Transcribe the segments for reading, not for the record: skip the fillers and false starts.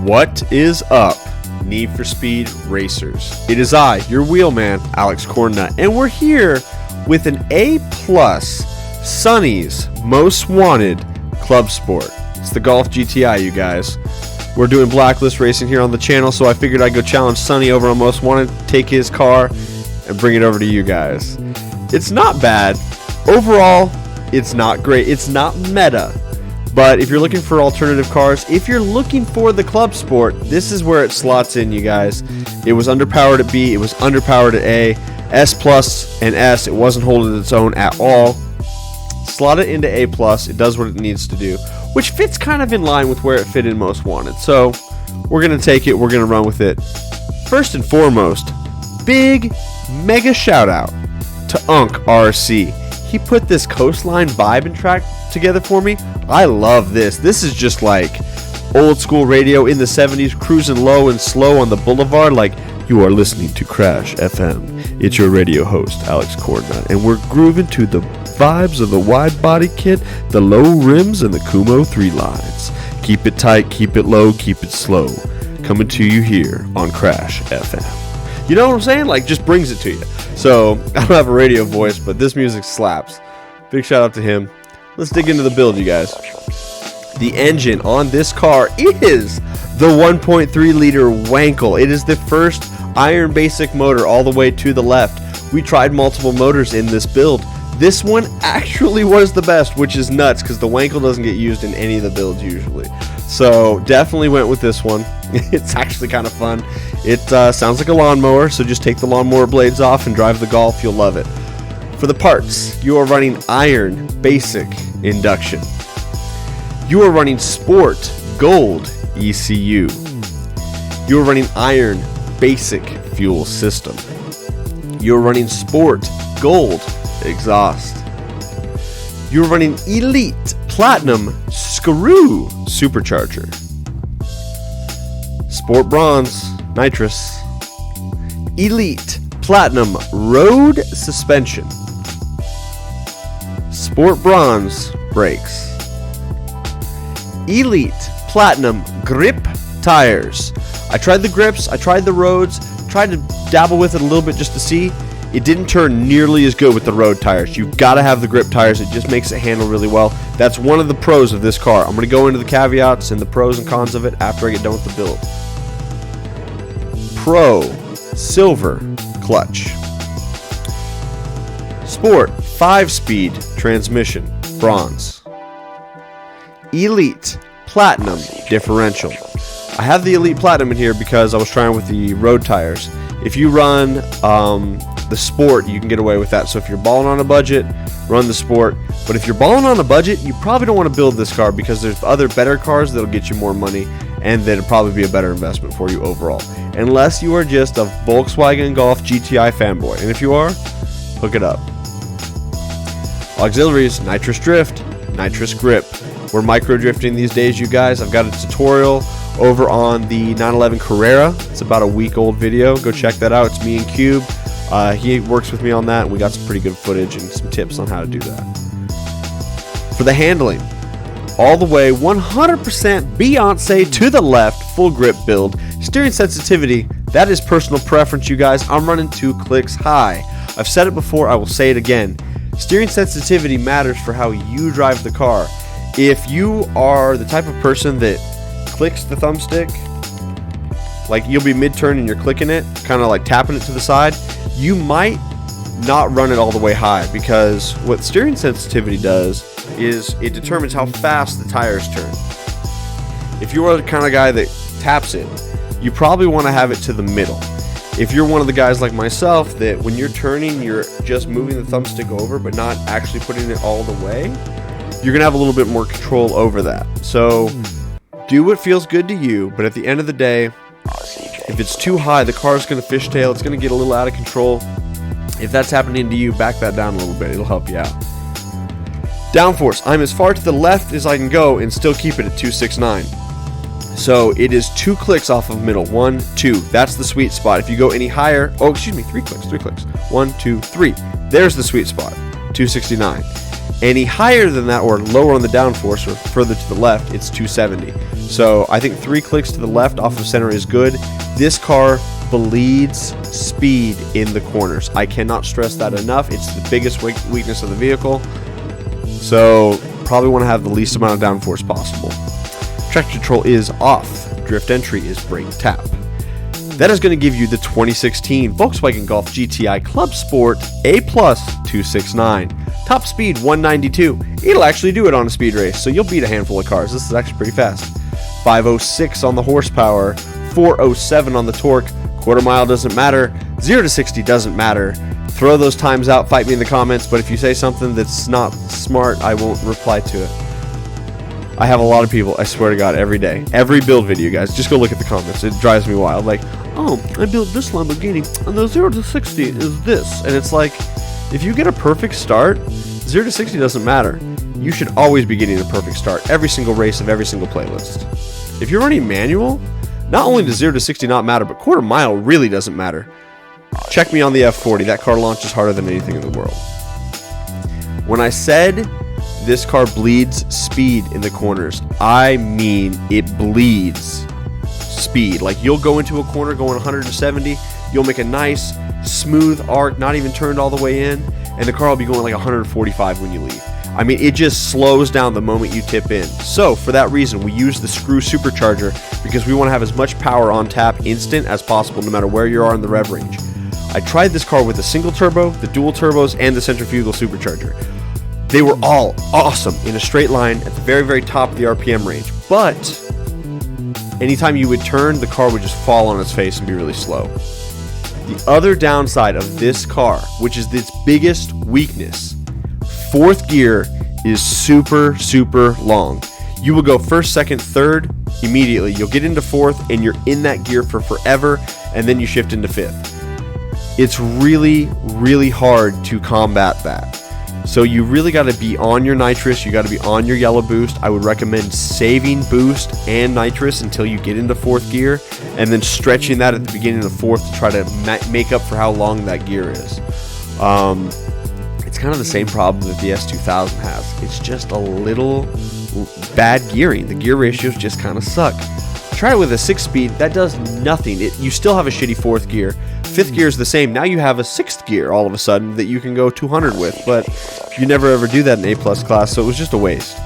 What is up, Need for Speed racers? It is I, your wheelman, Alex Cornnut, and we're here with an A+ Sonny's Most Wanted Clubsport. It's the Golf GTI, you guys. We're doing blacklist racing here on the channel, so I figured I'd go challenge Sonny over on Most Wanted, take his car, and bring it over to you guys. It's not bad. Overall, it's not great. It's not meta. But if you're looking for alternative cars, if you're looking for the Club Sport, this is where it slots in, you guys. It was underpowered at B, it was underpowered at A, S Plus and S, it wasn't holding its own at all. Slot it into A Plus, it does what it needs to do, which fits kind of in line with where it fit in Most Wanted. So we're going to take it, we're going to run with it. First and foremost, big mega shout out to RC. He put this Coastline vibe and track together for me. I love this. This is just like old school radio in the 70s, cruising low and slow on the boulevard like you are listening to Crash FM. It's your radio host, Alex Cornnut, and we're grooving to the vibes of the wide body kit, the low rims, and the Kumo 3 lines. Keep it tight, keep it low, keep it slow. Coming to you here on Crash FM. You know what I'm saying? Like, just brings it to you. So, I don't have a radio voice, but this music slaps. Big shout out to him. Let's dig into the build, you guys. The engine on this car is the 1.3 liter Wankel. It is the first iron basic motor all the way to the left. We tried multiple motors in this build. This one actually was the best, which is nuts because the Wankel doesn't get used in any of the builds usually. So definitely went with this one. It's actually kind of fun. It sounds like a lawnmower, so just take the lawnmower blades off and drive the Golf. You'll love it. For the parts, you are running iron basic induction. You are running sport gold ECU. You are running iron basic fuel system. You are running sport gold exhaust. You're running elite platinum screw supercharger. Sport bronze nitrous. Elite platinum road suspension. Sport bronze brakes. Elite platinum grip tires. I tried the grips, I tried the roads, tried to dabble with it a little bit just to see. It didn't turn nearly as good with the road tires. You've got to have the grip tires. It just makes it handle really well. That's one of the pros of this car. I'm going to go into the caveats and the pros and cons of it after I get done with the build. Pro silver clutch. Sport 5-speed transmission, bronze. Elite platinum differential. I have the elite platinum in here because I was trying with the road tires. If you run the sport, you can get away with that. So if you're balling on a budget, run the sport. But if you're balling on a budget, you probably don't want to build this car because there's other better cars that'll get you more money and that'll probably be a better investment for you overall. Unless you are just a Volkswagen Golf GTI fanboy. And if you are, hook it up. Auxiliaries, nitrous drift, nitrous grip. We're micro drifting these days, you guys. I've got a tutorial over on the 911 Carrera. It's about a week old video. Go check that out. It's me and Cube. He works with me on that, and we got some pretty good footage and some tips on how to do that. For the handling, all the way 100% Beyonce to the left, full grip build. Steering sensitivity, that is personal preference, you guys. I'm running 2 clicks high. I've said it before, I will say it again. Steering sensitivity matters for how you drive the car. If you are the type of person that clicks the thumbstick, like you'll be mid-turn and you're clicking it, kind of like tapping it to the side, you might not run it all the way high because what steering sensitivity does is it determines how fast the tires turn. If you are the kind of guy that taps it, you probably want to have it to the middle. If you're one of the guys like myself that when you're turning, you're just moving the thumbstick over but not actually putting it all the way, you're going to have a little bit more control over that. So do what feels good to you, but at the end of the day, if it's too high, the car's going to fishtail. It's going to get a little out of control. If that's happening to you, back that down a little bit. It'll help you out. Downforce. I'm as far to the left as I can go and still keep it at 269. So it is 2 clicks off of middle. 1, 2. That's the sweet spot. If you go any higher, 3 clicks. 1, 2, 3. There's the sweet spot. 269. Any higher than that or lower on the downforce or further to the left, it's 270. So I think 3 clicks to the left off of center is good. This car bleeds speed in the corners. I cannot stress that enough. It's the biggest weakness of the vehicle. So probably want to have the least amount of downforce possible. Traction control is off. Drift entry is brake tap. That is going to give you the 2016 Volkswagen Golf GTI Clubsport A+ 269. Top speed 192. It'll actually do it on a speed race, so you'll beat a handful of cars. This is actually pretty fast. 506 on the horsepower, 407 on the torque. Quarter mile doesn't matter. 0 to 60 doesn't matter. Throw those times out, fight me in the comments, but if you say something that's not smart, I won't reply to it. I have a lot of people, I swear to God, every day. Every build video, guys, just go look at the comments. It drives me wild. Like, oh, I built this Lamborghini, and the 0 to 60 is this. And it's like, if you get a perfect start, 0 to 60 doesn't matter. You should always be getting a perfect start every single race of every single playlist. If you're running manual, not only does 0 to 60 not matter, but quarter mile really doesn't matter. Check me on the F40. That car launches harder than anything in the world. When I said this car bleeds speed in the corners, I mean it bleeds speed. Like, you'll go into a corner going 170, you'll make a nice smooth arc, not even turned all the way in, and the car will be going like 145 when you leave. I mean, it just slows down the moment you tip in. So for that reason, we use the screw supercharger because we want to have as much power on tap instant as possible, no matter where you are in the rev range. I tried this car with the single turbo, the dual turbos, and the centrifugal supercharger. They were all awesome in a straight line at the very, very top of the RPM range. But anytime you would turn, the car would just fall on its face and be really slow. The other downside of this car, which is its biggest weakness, fourth gear is super, super long. You will go first, second, third immediately. You'll get into fourth and you're in that gear for forever, and then you shift into fifth. It's really, really hard to combat that. So you really got to be on your nitrous. You got to be on your yellow boost. I would recommend saving boost and nitrous until you get into fourth gear, and then stretching that at the beginning of fourth to try to make up for how long that gear is. It's kind of the same problem that the S2000 has. It's just a little bad gearing. The gear ratios just kind of suck. Try it with a 6-speed. That does nothing. You still have a shitty fourth gear. Fifth gear is the same. Now you have a sixth gear all of a sudden that you can go 200 with, but you never ever do that in A+ class, so it was just a waste.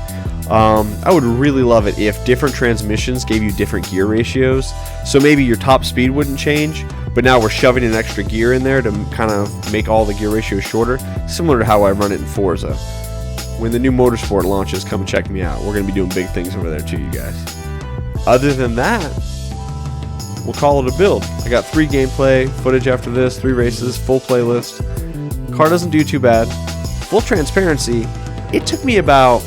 I would really love it if different transmissions gave you different gear ratios. So maybe your top speed wouldn't change, but now we're shoving an extra gear in there to kind of make all the gear ratios shorter, similar to how I run it in Forza. When the new Motorsport launches, come and check me out. We're going to be doing big things over there too, you guys. Other than that, we'll call it a build. I got 3 gameplay footage after this, 3 races, full playlist. Car doesn't do too bad. Full transparency, it took me about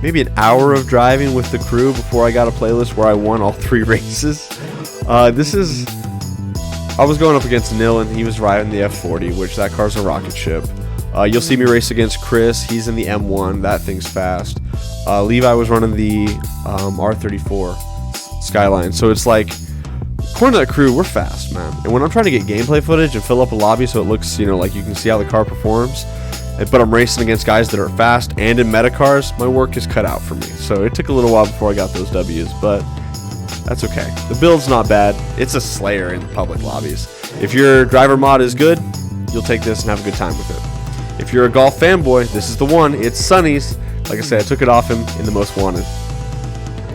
maybe an hour of driving with the crew before I got a playlist where I won all 3 races. I was going up against Nil, and he was riding the F40, which that car's a rocket ship. You'll see me race against Chris. He's in the M1. That thing's fast. Levi was running the R34 Skyline. So it's like, Cornnut crew, we're fast, man. And when I'm trying to get gameplay footage and fill up a lobby so it looks, like you can see how the car performs, but I'm racing against guys that are fast and in meta cars, my work is cut out for me. So it took a little while before I got those W's, but that's okay. The build's not bad. It's a slayer in the public lobbies. If your driver mod is good, you'll take this and have a good time with it. If you're a golf fanboy, this is the one. It's Sonny's. Like I said, I took it off him in the most wanted.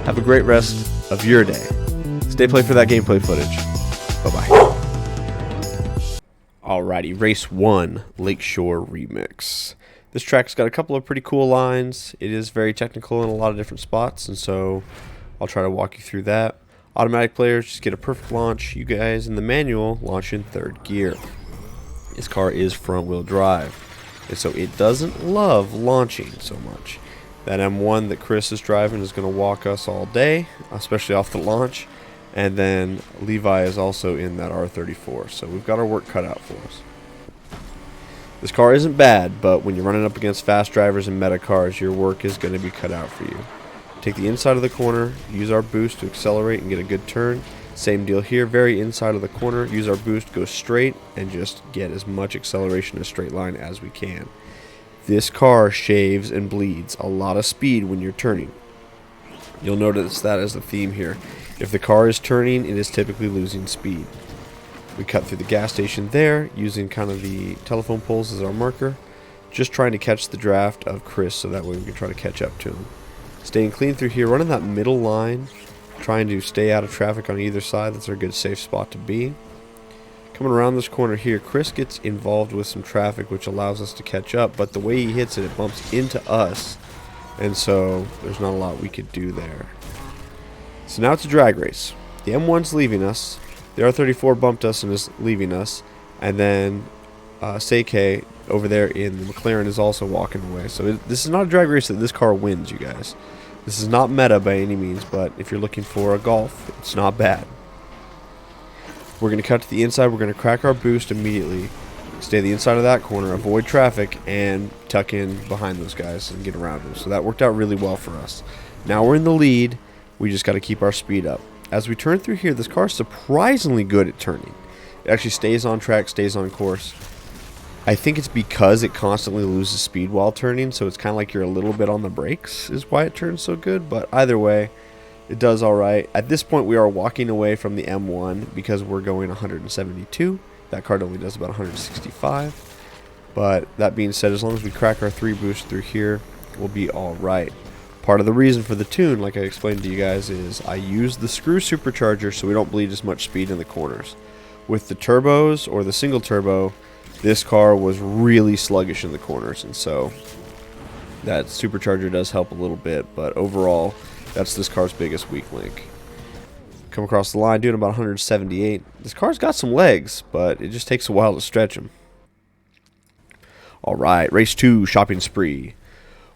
Have a great rest of your day. Stay played for that gameplay footage. Bye-bye. Alrighty, race 1, Lakeshore remix. This track's got a couple of pretty cool lines. It is very technical in a lot of different spots, and so I'll try to walk you through that. Automatic players just get a perfect launch. You guys in the manual launch in 3rd gear. This car is front-wheel drive, and so it doesn't love launching so much. That M1 that Chris is driving is going to walk us all day, especially off the launch. And then Levi is also in that R34, so we've got our work cut out for us. This car isn't bad, but when you're running up against fast drivers and meta cars, your work is going to be cut out for you. Take the inside of the corner, use our boost to accelerate and get a good turn. Same deal here, very inside of the corner, use our boost, go straight, and just get as much acceleration in a straight line as we can. This car shaves and bleeds a lot of speed when you're turning. You'll notice that as a theme here. If the car is turning, it is typically losing speed. We cut through the gas station there, using kind of the telephone poles as our marker. Just trying to catch the draft of Chris, so that way we can try to catch up to him. Staying clean through here, running that middle line, trying to stay out of traffic on either side. That's a good safe spot to be. Coming around this corner here, Chris gets involved with some traffic, which allows us to catch up, but the way he hits it, it bumps into us, and so there's not a lot we could do there. So now it's a drag race. The M1's leaving us, the R34 bumped us and is leaving us, and then Seike over there in the McLaren is also walking away. So this is not a drag race that this car wins, you guys. This is not meta by any means, but if you're looking for a Golf, it's not bad. We're going to cut to the inside. We're going to crack our boost immediately. Stay the inside of that corner, avoid traffic, and tuck in behind those guys and get around them. So that worked out really well for us. Now we're in the lead. We just got to keep our speed up. As we turn through here, this car is surprisingly good at turning. It actually stays on track, stays on course. I think it's because it constantly loses speed while turning, so it's kind of like you're a little bit on the brakes is why it turns so good. But either way, it does all right. At this point, we are walking away from the M1 because we're going 172. That car only does about 165. But that being said, as long as we crack our 3 boosts through here, we'll be all right. Part of the reason for the tune, like I explained to you guys, is I use the screw supercharger so we don't bleed as much speed in the corners. With the turbos or the single turbo, this car was really sluggish in the corners, and so that supercharger does help a little bit, but overall, that's this car's biggest weak link. Come across the line, doing about 178. This car's got some legs, but it just takes a while to stretch them. Alright, race 2, shopping spree.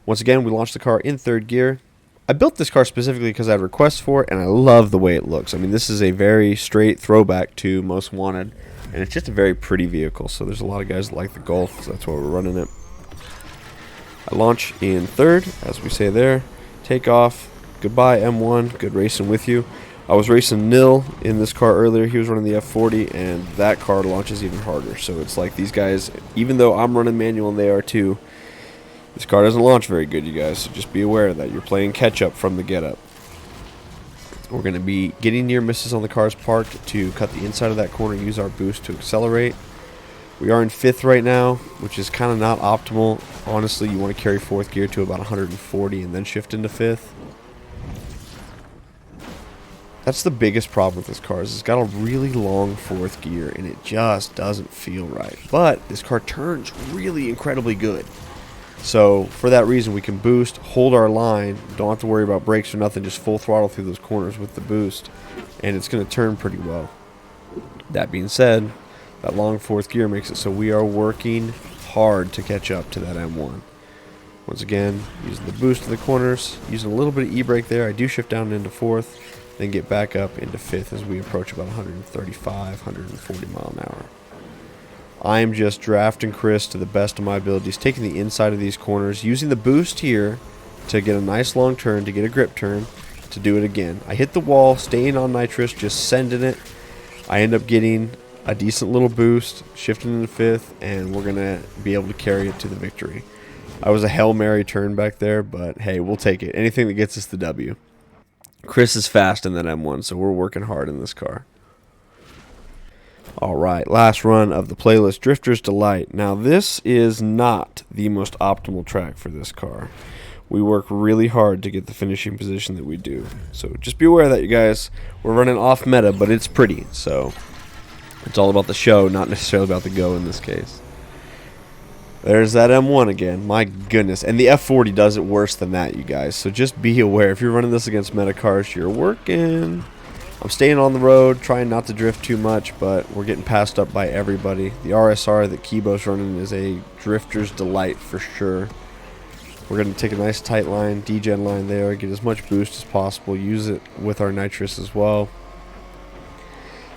Once again, we launched the car in 3rd gear. I built this car specifically because I had requests for it, and I love the way it looks. I mean, this is a very straight throwback to Most Wanted, and it's just a very pretty vehicle, so there's a lot of guys that like the Golf, so that's why we're running it. I launch in 3rd, as we say there. Take off. Goodbye, M1. Good racing with you. I was racing Nil in this car earlier. He was running the F40, and that car launches even harder. So it's like these guys, even though I'm running manual and they are too, this car doesn't launch very good, you guys. So just be aware of that. You're playing catch-up from the get-up. We're going to be getting near misses on the cars parked to cut the inside of that corner, use our boost to accelerate. We are in 5th right now, which is kind of not optimal. Honestly, you want to carry 4th gear to about 140 and then shift into 5th. That's the biggest problem with this car, is it's got a really long 4th gear, and it just doesn't feel right. But this car turns really incredibly good. So for that reason, we can boost, hold our line, don't have to worry about brakes or nothing, just full throttle through those corners with the boost, and it's going to turn pretty well. That being said, that long 4th gear makes it so we are working hard to catch up to that M1. Once again, using the boost to the corners, using a little bit of e-brake there. I do shift down into 4th, then get back up into 5th as we approach about 135, 140 mile an hour. I'm just drafting Chris to the best of my abilities, taking the inside of these corners, using the boost here to get a nice long turn, to get a grip turn, to do it again. I hit the wall, staying on nitrous, just sending it. I end up getting a decent little boost, shifting into 5th, and we're going to be able to carry it to the victory. I was a Hail Mary turn back there, but hey, we'll take it. Anything that gets us the W. Chris is fast in that M1, so we're working hard in this car. Alright, last run of the playlist, Drifter's Delight. Now, this is not the most optimal track for this car. We work really hard to get the finishing position that we do. So just be aware of that, you guys. We're running off meta, but it's pretty. So it's all about the show, not necessarily about the go in this case. There's that M1 again. My goodness. And the F40 does it worse than that, you guys. So just be aware. If you're running this against meta cars, you're working. I'm staying on the road, trying not to drift too much, but we're getting passed up by everybody. The RSR that Kibo's running is a drifter's delight for sure. We're going to take a nice tight line, degen line there, get as much boost as possible, use it with our nitrous as well.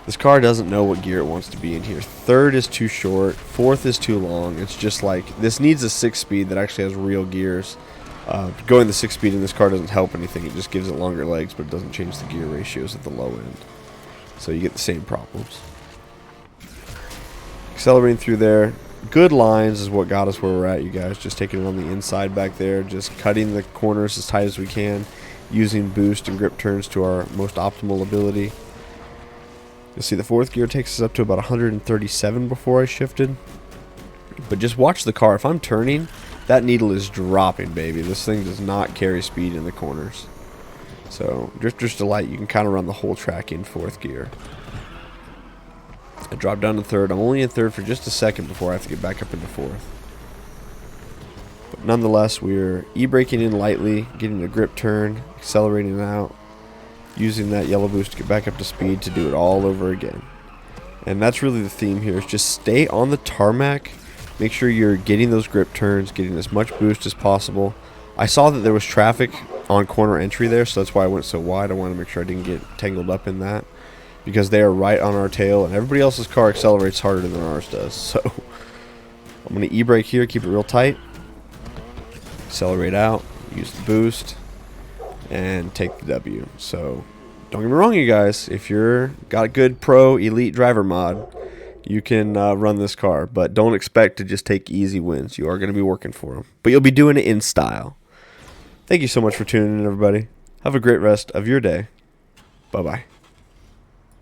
This car doesn't know what gear it wants to be in here. 3rd is too short, 4th is too long. It's just like, this needs a 6-speed that actually has real gears. Going the 6-speed in this car doesn't help anything. It just gives it longer legs, but it doesn't change the gear ratios at the low end. So you get the same problems. Accelerating through there. Good lines is what got us where we're at, you guys. Just taking it on the inside back there. Just cutting the corners as tight as we can. using boost and grip turns to our most optimal ability. You'll see the fourth gear takes us up to about 137 before I shifted. But just watch the car. If I'm turning, that needle is dropping, baby. This thing does not carry speed in the corners. So, Drifter's Delight, you can kind of run the whole track in fourth gear. I dropped down to third. I'm only in third for just a second before I have to get back up into fourth. But nonetheless, we're e-braking in lightly, getting a grip turn, accelerating out, using that yellow boost to get back up to speed to do it all over again. And that's really the theme here, is just stay on the tarmac. Make sure you're getting those grip turns, getting as much boost as possible. I saw that there was traffic on corner entry there, so that's why I went so wide. I wanted to make sure I didn't get tangled up in that, because they are right on our tail, and everybody else's car accelerates harder than ours does. So I'm going to e-brake here, keep it real tight, accelerate out, use the boost, and take the W. So don't get me wrong, you guys, if you're got a good pro elite driver mod, you can run this car, but don't expect to just take easy wins. You are going to be working for them, but you'll be doing it in style. Thank you so much for tuning in, everybody. Have a great rest of your day. Bye-bye.